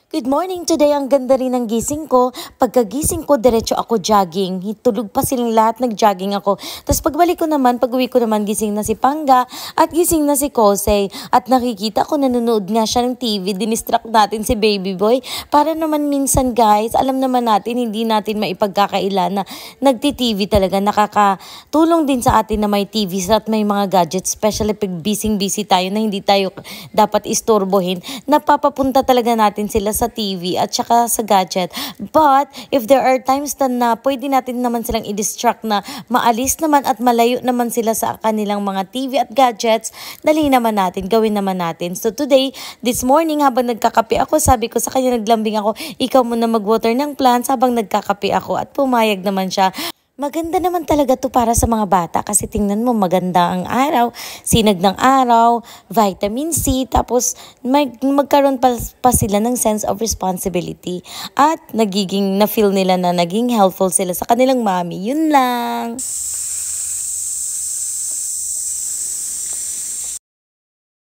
Good morning! Today, ang ganda rin ng gising ko. Pagkagising ko, diretso ako jogging. Tulog pa silang lahat, nag-jogging ako. Tapos pagbalik ko naman, pag-uwi ko naman, gising na si Pangga at gising na si Kosey. At nakikita ko, nanonood nga siya ng TV. Dinistract natin si Baby Boy. Para naman minsan guys, alam naman natin, hindi natin maipagkakailan na nagti-TV talaga. Nakakatulong din sa atin na may TV at may mga gadgets. Especially pag busy tayo na hindi tayo dapat istorbohin. Napapapunta talaga natin sila sa TV at saka sa gadget. But, if there are times na pwede natin naman silang i-distract na maalis naman at malayo naman sila sa kanilang mga TV at gadgets, dali naman natin, gawin naman natin. So today, this morning, habang nagkakape ako, sabi ko sa kanya, naglambing ako, ikaw muna mag-water ng plants habang nagkakape ako at pumayag naman siya. Maganda naman talaga to para sa mga bata kasi tingnan mo maganda ang araw, sinag ng araw, vitamin C, tapos magkaroon pa sila ng sense of responsibility at na-feel nila na naging helpful sila sa kanilang mommy. Yun lang.